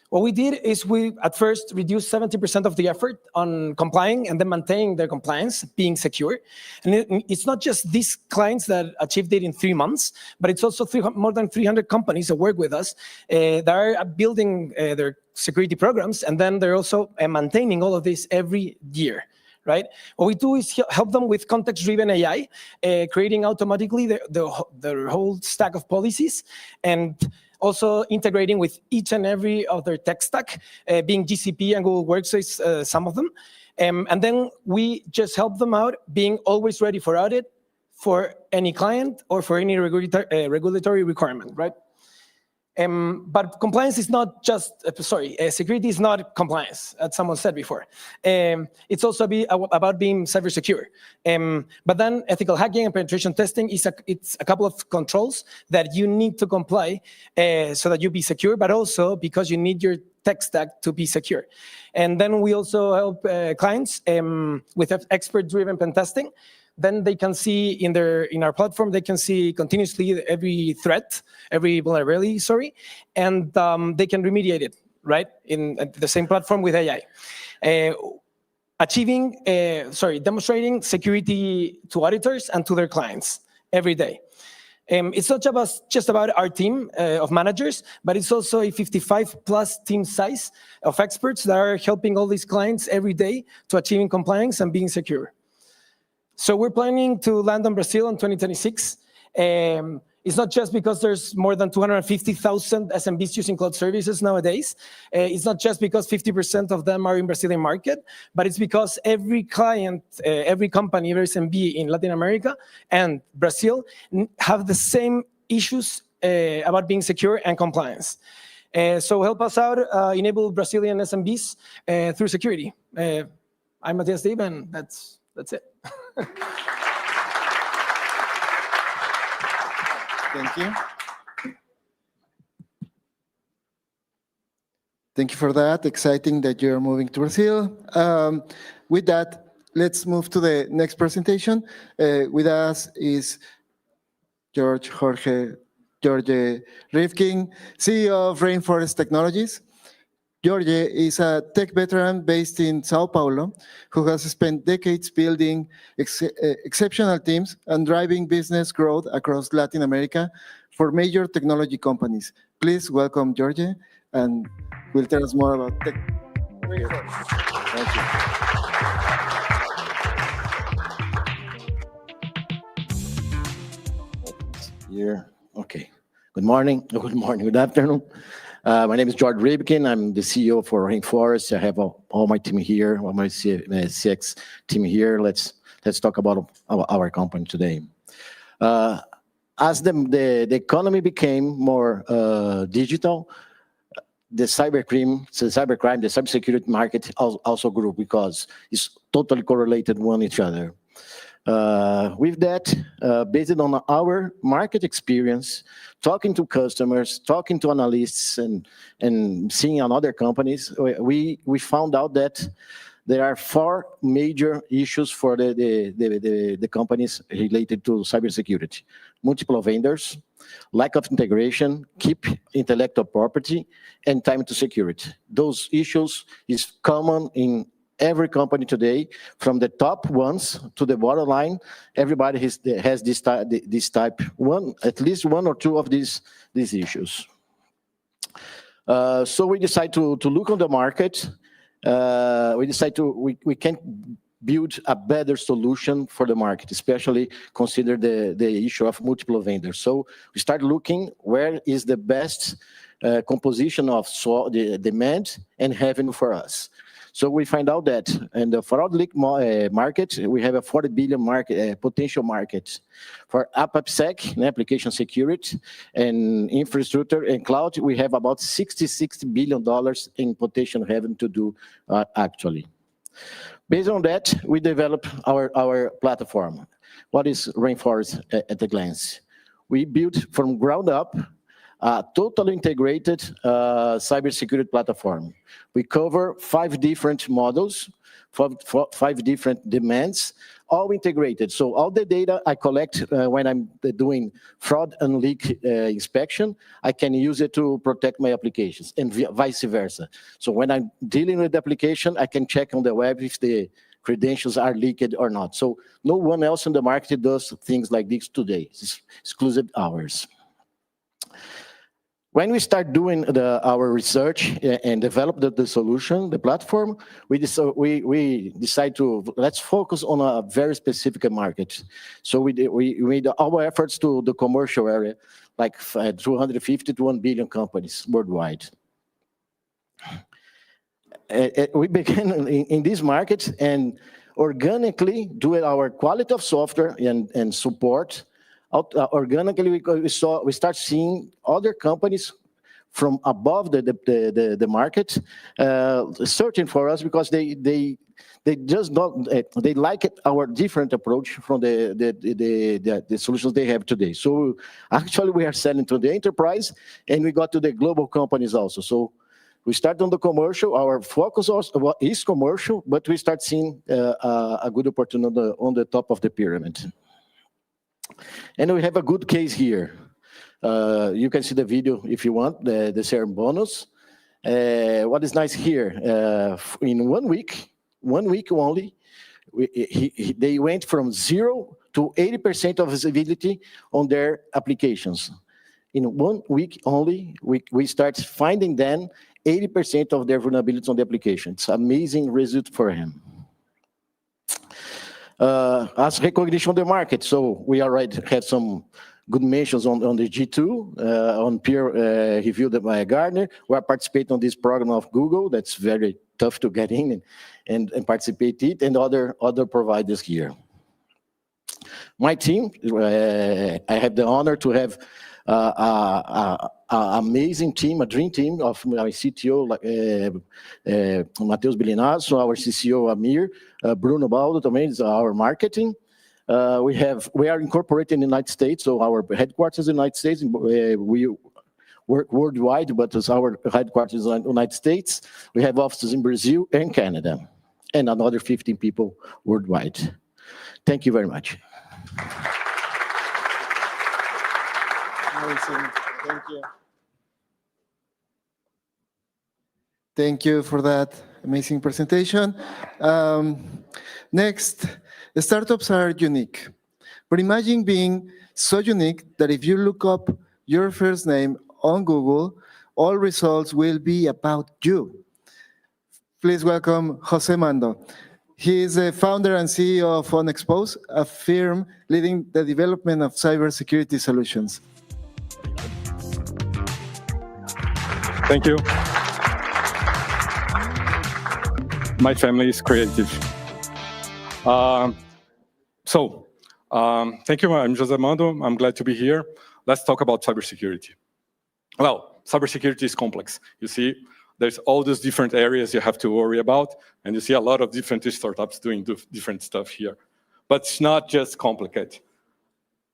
What we did is we, at first, reduced 70% of the effort on complying and then maintaining their compliance, being secure. And it's not just these clients that achieved it in 3 months, but it's also more than 300 companies that work with us that are building their security programs, and then they're also maintaining all of this every year. Right? What we do is help them with context-driven AI, creating automatically their whole stack of policies, and also integrating with each and every of their tech stack, being GCP and Google Workspace, some of them. And then we just help them out being always ready for audit for any client or for any regulatory requirement, right? But compliance is not just, security is not compliance, as someone said before. It's also about being cyber secure. But then ethical hacking and penetration testing it's a couple of controls that you need to comply so that you be secure, but also because you need your tech stack to be secure. And then we also help clients with expert-driven pen testing. Then they can see in our platform, they can see continuously every threat, every vulnerability, and they can remediate it, right? In the same platform with AI. Demonstrating security to auditors and to their clients every day. It's not just about our team of managers, but it's also a 55+ team size of experts that are helping all these clients every day to achieving compliance and being secure. So we're planning to land on Brazil in 2026. It's not just because there's more than 250,000 SMBs using cloud services nowadays. It's not just because 50% of them are in Brazilian market, but it's because every client, every company, every SMB in Latin America and Brazil have the same issues about being secure and compliance. So help us out, enable Brazilian SMBs through security. I'm Matthias Dave, and that's it. Thank you. Thank you for that. Exciting that you're moving to Brazil. With that, let's move to the next presentation. With us is Jorge Rifkin, CEO of Rainforest Technologies. Jorge is a tech veteran based in Sao Paulo who has spent decades building exceptional teams and driving business growth across Latin America for major technology companies. Please welcome Jorge, and will tell us more about tech. Thank you. Here, okay. Good morning, good afternoon. My name is George Ribkin. I'm the CEO for Rainforest. I have all my team here, all my CX team here. Let's talk about our company today. As the economy became more digital, the cybercrime, the cybersecurity market also grew because it's totally correlated one each other. With that, based on our market experience, talking to customers, talking to analysts, and seeing on other companies, we found out that there are 4 major issues for the companies related to cybersecurity: multiple vendors, lack of integration, keep intellectual property, and time to security. Those issues is common in every company today, from the top ones to the bottom line. Everybody has this type, at least 1 or 2 of these issues. So we decide to look on the market. We decide we can build a better solution for the market, especially consider the issue of multiple vendors. So we start looking where is the best composition of the demand and revenue for us. So we find out that in the fraud leak market, we have a 40 billion market, potential market. For AppSec, application security, and infrastructure and cloud, we have about $66 billion in potential revenue to do actually. Based on that, we develop our platform. What is Rainforest at a glance? We built from ground up a totally integrated cybersecurity platform. We cover 5 different models, 5 different demands, all integrated. So all the data I collect when I'm doing fraud and leak inspection, I can use it to protect my applications, and vice versa. So when I'm dealing with the application, I can check on the web if the credentials are leaked or not. So no one else in the market does things like this today. It's exclusive ours. When we start doing our research and develop the solution, the platform, we decide to let's focus on a very specific market. So we made our efforts to the commercial area, like 250 to 1 billion companies worldwide. We began in this market and organically do our quality of software and support. Organically, we start seeing other companies from above the market searching for us because they just not they like our different approach from the solutions they have today. So actually, we are selling to the enterprise, and we got to the global companies also. So we start on the commercial. Our focus also is commercial, but we start seeing a good opportunity on the top of the pyramid. And we have a good case here. You can see the video if you want, the share bonus. What is nice here, in 1 week only, they went from 0 to 80% of visibility on their applications. In 1 week only, we start finding then 80% of their vulnerabilities on the application. It's amazing result for him. As recognition of the market, so we already have some good mentions on the G2, on peer reviewed by Gartner. We are participating on this program of Google. That's very tough to get in and participate it, and other providers here. My team, I have the honor to have an amazing team, a dream team of my CTO, Matheus Belinazzo, our CCO, Amir, Bruno Baldo, is our marketing. We are incorporated in the United States, so our headquarters in the United States. We work worldwide, but as our headquarters in the United States, we have offices in Brazil and Canada, and another 15 people worldwide. Thank you very much. Amazing. Thank you. Thank you for that amazing presentation. Next, startups are unique. But imagine being so unique that if you look up your first name on Google, all results will be about you. Please welcome Jose Mando. He is the founder and CEO of Unexposed, a firm leading the development of cybersecurity solutions. Thank you. My family is creative. Thank you. I'm José Mando. I'm glad to be here. Let's talk about cybersecurity. Well, cybersecurity is complex. You see, there's all these different areas you have to worry about, and you see a lot of different startups doing different stuff here. But it's not just complicated.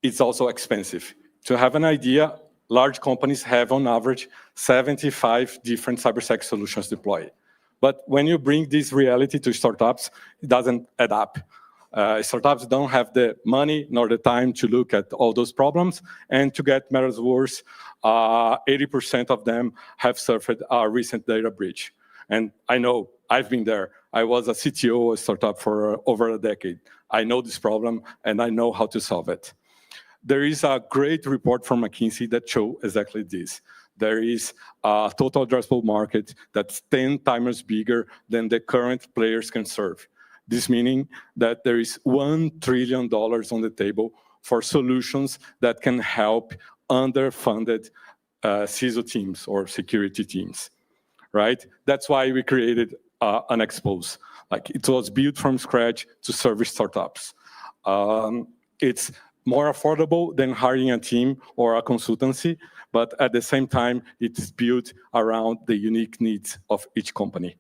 It's also expensive. To have an idea, large companies have on average 75 different cybersec solutions deployed. But when you bring this reality to startups, it doesn't add up. Startups don't have the money nor the time to look at all those problems. And to get matters worse, 80% of them have suffered a recent data breach. And I know, I've been there. I was a CTO of a startup for over a decade. I know this problem and I know how to solve it. There is a great report from McKinsey that shows exactly this. There is a total addressable market that's 10 times bigger than the current players can serve. This meaning that there is $1 trillion on the table for solutions that can help underfunded CISO teams or security teams, right? That's why we created an Expose. Like, it was built from scratch to serve startups. It's more affordable than hiring a team or a consultancy, but at the same time, it is built around the unique needs of each company.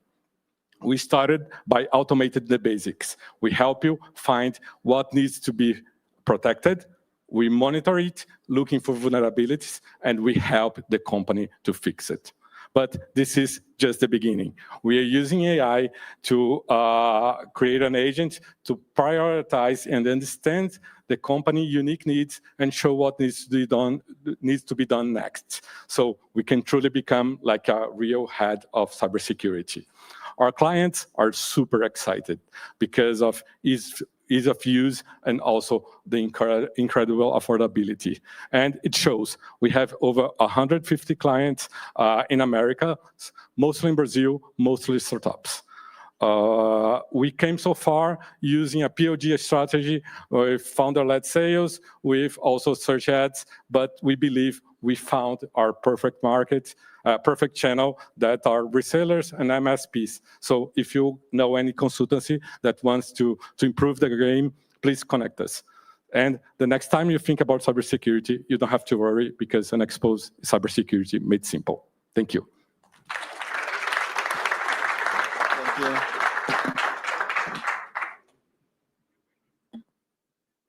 We started by automating the basics. We help you find what needs to be protected. We monitor it, looking for vulnerabilities, and we help the company to fix it. But this is just the beginning. We are using AI to create an agent to prioritize and understand the company unique needs and show what needs to be done next. So we can truly become like a real head of cybersecurity. Our clients are super excited because of ease of use and also the incredible affordability. And it shows. We have over 150 clients in America, mostly in Brazil, mostly startups. We came so far using a POG strategy with founder-led sales, with also search ads, but we believe we found our perfect market, perfect channel that are resellers and MSPs. So if you know any consultancy that wants to improve the game, please connect us. And the next time you think about cybersecurity, you don't have to worry because an Expose cybersecurity made simple. Thank you. Thank you.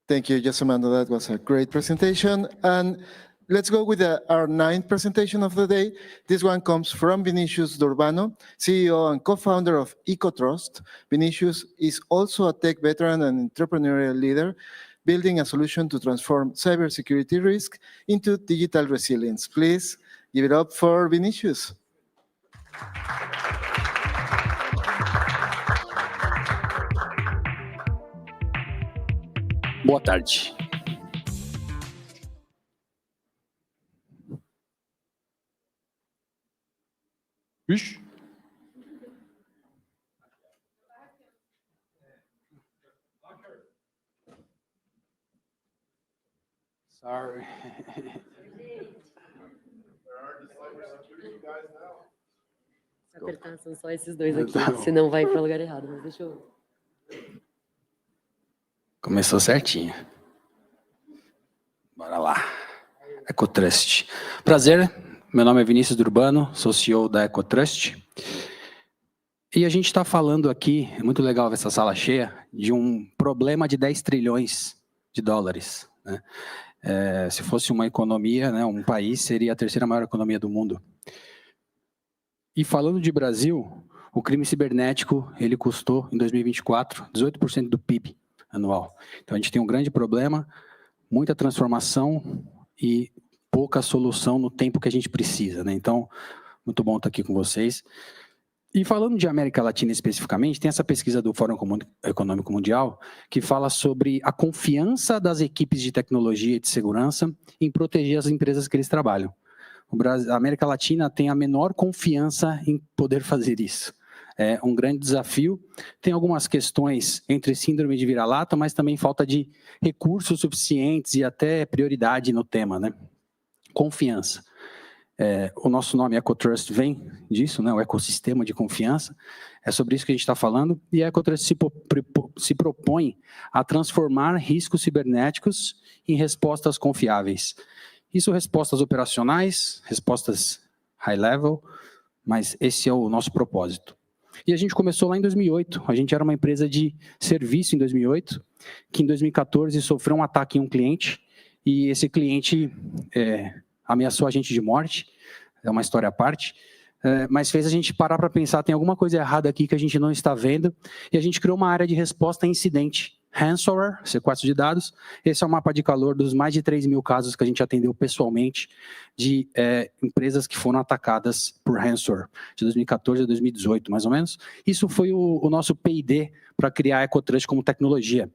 Thank you, Josemando. That was a great presentation. And let's go with our ninth presentation of the day. This one comes from Vinicius Durbano, CEO and co-founder of EcoTrust. Vinicius is also a tech veteran and entrepreneurial leader, building a solution to transform cybersecurity risk into digital resilience. Please give it up for Vinicius. Boa tarde. Vixe. Sorry. Se apertar, são só esses dois aqui, senão vai para o lugar errado, mas deixa eu... Começou certinho. Bora lá. EcoTrust. Prazer, meu nome é Vinícius Durbano, sou CEO da EcoTrust. E a gente está falando aqui, é muito legal ver essa sala cheia, de um problema de 10 trilhões de dólares. Né? Se fosse uma economia, né, um país, seria a terceira maior economia do mundo. E falando de Brasil, o crime cibernético, ele custou, em 2024, 18% do PIB anual. Então, a gente tem um grande problema, muita transformação e pouca solução no tempo que a gente precisa. Né? Então, muito bom estar aqui com vocês. E falando de América Latina especificamente, tem essa pesquisa do Fórum Econômico Mundial que fala sobre a confiança das equipes de tecnologia e de segurança em proteger as empresas que eles trabalham. A América Latina tem a menor confiança em poder fazer isso. É um grande desafio. Tem algumas questões entre síndrome de vira-lata, mas também falta de recursos suficientes e até prioridade no tema, né? Confiança. O nosso nome EcoTrust vem disso, né? O ecossistema de confiança. É sobre isso que a gente está falando. E a EcoTrust se propõe a transformar riscos cibernéticos em respostas confiáveis. Isso respostas operacionais, respostas high level, mas esse é o nosso propósito. E a gente começou lá em 2008. A gente era uma empresa de serviço em 2008, que em 2014 sofreu um ataque em um cliente, e esse cliente ameaçou a gente de morte, é uma história à parte, mas fez a gente parar para pensar, tem alguma coisa errada aqui que a gente não está vendo, e a gente criou uma área de resposta a incidente. Ransomware, sequestro de dados, esse é o mapa de calor dos mais de 3 mil casos que a gente atendeu pessoalmente de empresas que foram atacadas por ransomware, de 2014 a 2018, mais ou menos. Isso foi o nosso P&D para criar a EcoTrust como tecnologia.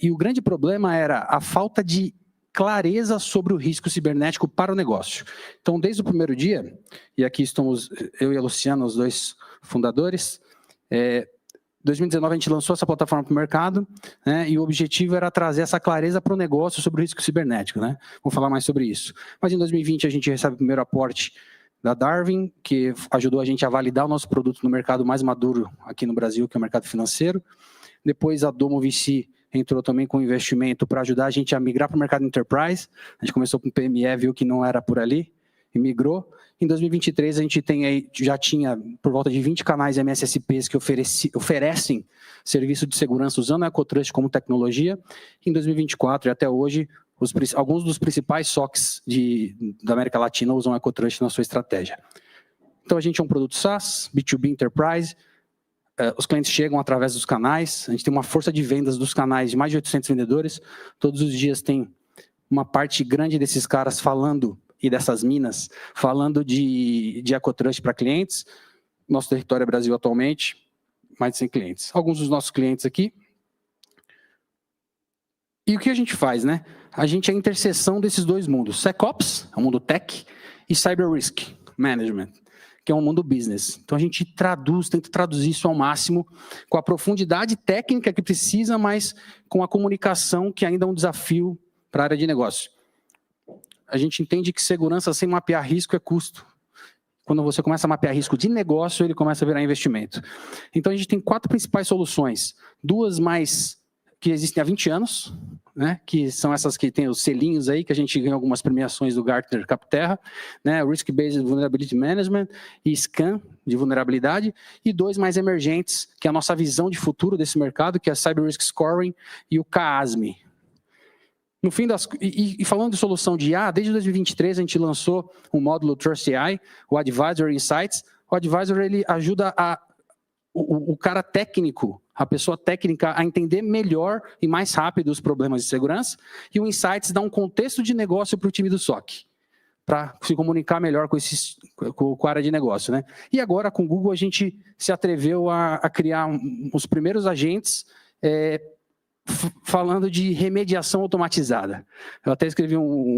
E o grande problema era a falta de clareza sobre o risco cibernético para o negócio. Então, desde o primeiro dia, e aqui estamos eu e a Luciana, os dois fundadores, 2019 a gente lançou essa plataforma para o mercado, né, e o objetivo era trazer essa clareza para o negócio sobre o risco cibernético, né? Vamos falar mais sobre isso. Mas em 2020 a gente recebe o primeiro aporte da Darwin, que ajudou a gente a validar o nosso produto no mercado mais maduro aqui no Brasil, que é o mercado financeiro. Depois a Domo VC entrou também com investimento para ajudar a gente a migrar para o mercado enterprise. A gente começou com PME, viu que não era por ali, e migrou. Em 2023, a gente já tinha por volta de 20 canais MSSPs que oferecem serviço de segurança usando a EcoTrust como tecnologia. Em 2024 e até hoje, alguns dos principais SOCs da América Latina usam a EcoTrust na sua estratégia. Então, a gente é um produto SaaS, B2B Enterprise. Os clientes chegam através dos canais. A gente tem uma força de vendas dos canais de mais de 800 vendedores. Todos os dias tem uma parte grande desses caras falando, e dessas minas, falando de EcoTrust para clientes. Nosso território é Brasil atualmente, mais de 100 clientes. Alguns dos nossos clientes aqui. E o que a gente faz, né? A gente é a interseção desses dois mundos. SecOps, é o mundo tech, e Cyber Risk Management, que é um mundo business. Então a gente tenta traduzir isso ao máximo, com a profundidade técnica que precisa, mas com a comunicação que ainda é um desafio para a área de negócio. A gente entende que segurança sem mapear risco é custo. Quando você começa a mapear risco de negócio, ele começa a virar investimento. Então a gente tem 4 principais soluções. 2 mais que existem há 20 anos, né, que são essas que tem os selinhos aí, que a gente ganha algumas premiações do Gartner Capterra, né, Risk-Based Vulnerability Management e Scan de vulnerabilidade, e 2 mais emergentes, que é a nossa visão de futuro desse mercado, que é a Cyber Risk Scoring e o CASME. No fim falando de solução de IA, desde 2023 a gente lançou um módulo Trust AI, o Advisor Insights. O Advisor ele ajuda o cara técnico, a pessoa técnica, a entender melhor e mais rápido os problemas de segurança, e o Insights dá um contexto de negócio para o time do SOC, para se comunicar melhor com a área de negócio, né? E agora com o Google a gente se atreveu a criar os primeiros agentes falando de remediação automatizada. Eu até escrevi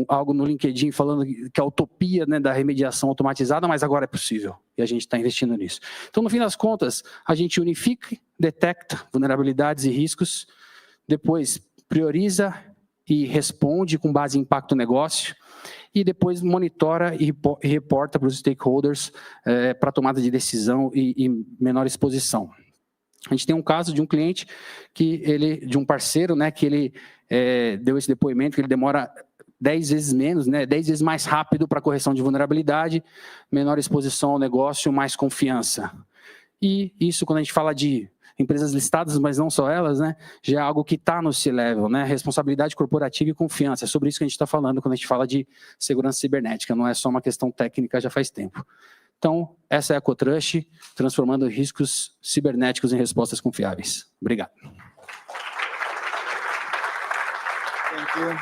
algo no LinkedIn falando que a utopia, né, da remediação automatizada, mas agora é possível, e a gente está investindo nisso. Então, no fim das contas, a gente unifica, detecta vulnerabilidades e riscos, depois prioriza e responde com base em impacto negócio, e depois monitora e reporta para os stakeholders para tomada de decisão e menor exposição. A gente tem um caso de um cliente, de um parceiro, né, que ele deu esse depoimento, que ele demora 10 vezes menos, né, 10 vezes mais rápido para correção de vulnerabilidade, menor exposição ao negócio, mais confiança. E isso, quando a gente fala de empresas listadas, mas não só elas, né, já é algo que está no C-Level, né, responsabilidade corporativa e confiança. É sobre isso que a gente está falando quando a gente fala de segurança cibernética, não é só uma questão técnica, já faz tempo. Então, essa é a EcoTrust, transformando riscos cibernéticos em respostas confiáveis. Obrigado. Thank you.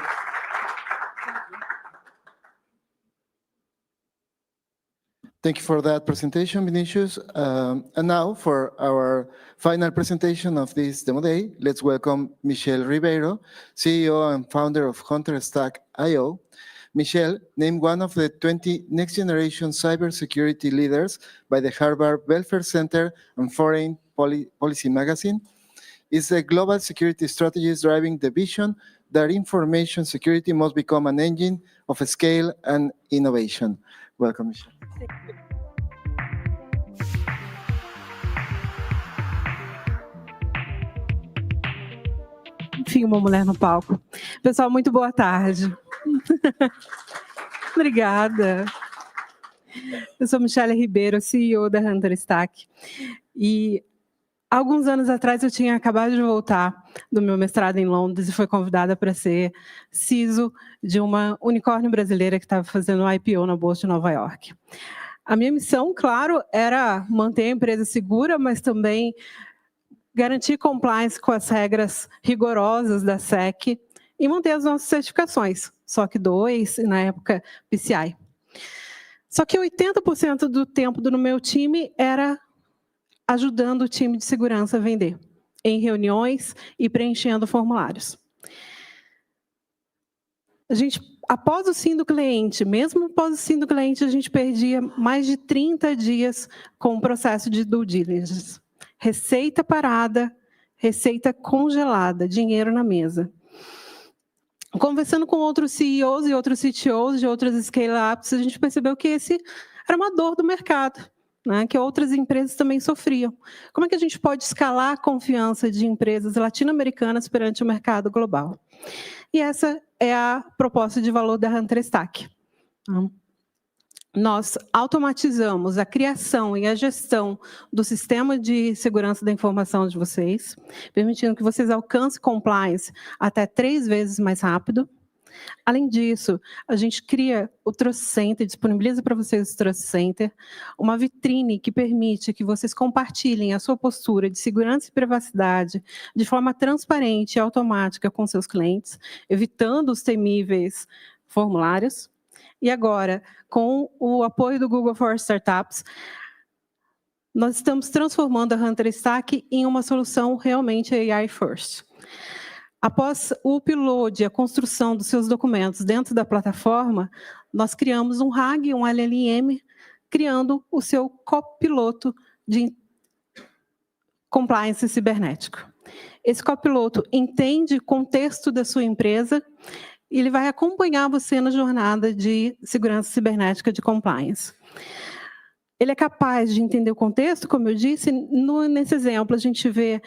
Thank you for that presentation, Vinicius. And now for our final presentation of this demo day, let's welcome Michelle Ribeiro, CEO and founder of HunterStack.io. Michelle, named one of the 20 next-generation cybersecurity leaders by the Harvard Belfer Center and Foreign Policy magazine, is a global security strategist driving the vision that information security must become an engine of scale and innovation. Welcome, Michelle. Enfim, uma mulher no palco. Pessoal, muito boa tarde. Obrigada. Eu sou Michelle Ribeiro, CEO da Hunter Stack. E alguns anos atrás eu tinha acabado de voltar do meu mestrado em Londres e fui convidada para ser CISO de uma unicórnio brasileira que estava fazendo um IPO na Bolsa de Nova York. A minha missão, claro, era manter a empresa segura, mas também garantir compliance com as regras rigorosas da SEC e manter as nossas certificações, SOC 2 e, na época, PCI. Só que 80% do tempo do meu time era ajudando o time de segurança a vender, em reuniões e preenchendo formulários. Após o sim do cliente, mesmo após o sim do cliente, a gente perdia mais de 30 dias com o processo de due diligence. Receita parada, receita congelada, dinheiro na mesa. Conversando com outros CEOs e outros CTOs de outras scale-ups, a gente percebeu que esse era uma dor do mercado, né, que outras empresas também sofriam. Como é que a gente pode escalar a confiança de empresas latino-americanas perante o mercado global? E essa é a proposta de valor da Hunter Stack. Nós automatizamos a criação e a gestão do sistema de segurança da informação de vocês, permitindo que vocês alcancem compliance até 3 vezes mais rápido. Além disso, a gente cria o Trust Center, disponibiliza para vocês o Trust Center, uma vitrine que permite que vocês compartilhem a sua postura de segurança e privacidade de forma transparente e automática com seus clientes, evitando os temíveis formulários. E agora, com o apoio do Google for Startups, nós estamos transformando a Hunter Stack em uma solução realmente AI first. Após o upload e a construção dos seus documentos dentro da plataforma, nós criamos um RAG, um LLM, criando o seu copiloto de compliance cibernético. Esse copiloto entende o contexto da sua empresa e ele vai acompanhar você na jornada de segurança cibernética de compliance. Ele é capaz de entender o contexto, como eu disse, nesse exemplo a gente vê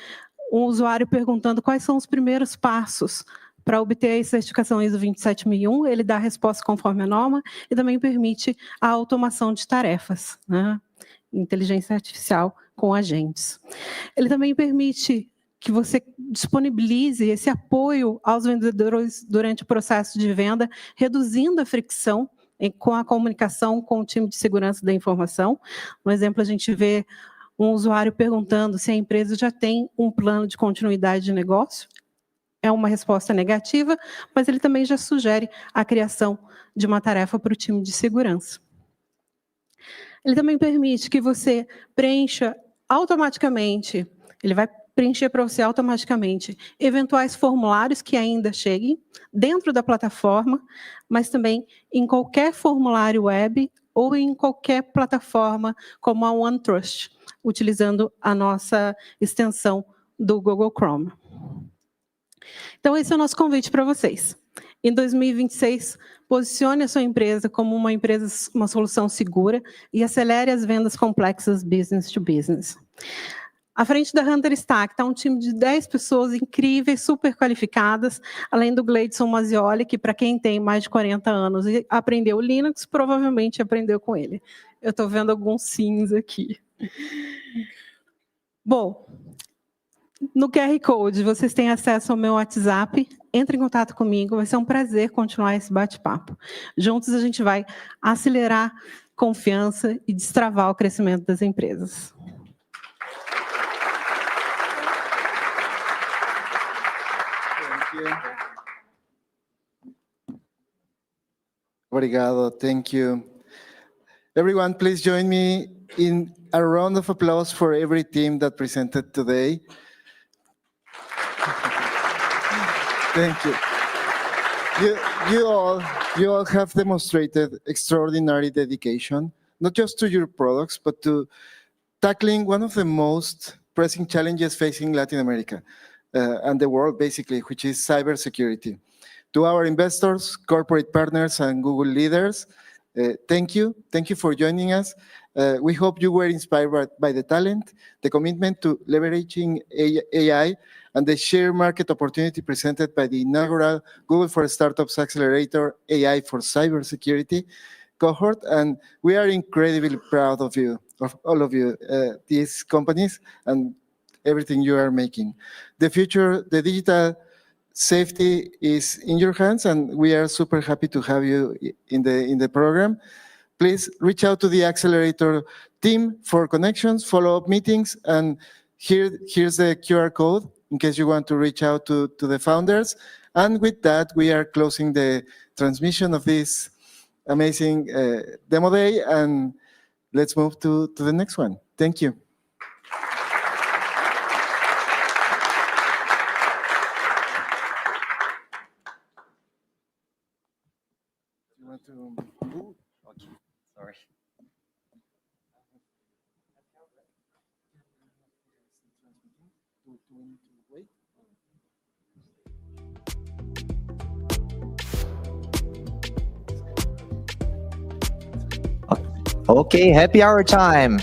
um usuário perguntando quais são os primeiros passos para obter a certificação ISO 27001, ele dá a resposta conforme a norma e também permite a automação de tarefas, né? Inteligência artificial com agentes. Ele também permite que você disponibilize esse apoio aos vendedores durante o processo de venda, reduzindo a fricção com a comunicação com o time de segurança da informação. No exemplo, a gente vê um usuário perguntando se a empresa já tem um plano de continuidade de negócio. É uma resposta negativa, mas ele também já sugere a criação de uma tarefa para o time de segurança. Ele também permite que você preencha automaticamente, ele vai preencher para você automaticamente eventuais formulários que ainda cheguem dentro da plataforma, mas também em qualquer formulário web ou em qualquer plataforma como a OneTrust, utilizando a nossa extensão do Google Chrome. Então, esse é o nosso convite para vocês. Em 2026, posicione a sua empresa como uma solução segura e acelere as vendas complexas business to business. À frente da Hunter Stack está um time de 10 pessoas incríveis, super qualificadas, além do Gleidson Mazioli, que para quem tem mais de 40 anos e aprendeu Linux, provavelmente aprendeu com ele. Eu estou vendo alguns sims aqui. Bom, no QR Code vocês têm acesso ao meu WhatsApp, entre em contato comigo, vai ser um prazer continuar esse bate-papo. Juntos a gente vai acelerar confiança e destravar o crescimento das empresas. Obrigado, thank you. Everyone, please join me in a round of applause for every team that presented today. Thank you. You all have demonstrated extraordinary dedication, not just to your products, but to tackling one of the most pressing challenges facing Latin America and the world, basically, which is cybersecurity. To our investors, corporate partners, and Google leaders, thank you. Thank you for joining us. We hope you were inspired by the talent, the commitment to leveraging AI, and the sheer market opportunity presented by the inaugural Google for Startups Accelerator AI for Cybersecurity cohort. And we are incredibly proud of you, of all of you, these companies, and everything you are making. The future, the digital safety is in your hands, and we are super happy to have you in the program. Please reach out to the Accelerator team for connections, follow-up meetings, and here's the QR code in case you want to reach out to the founders. And with that, we are closing the transmission of this amazing demo day, and let's move to the next one. Thank you. You want to move? Okay, sorry. Okay, happy hour time.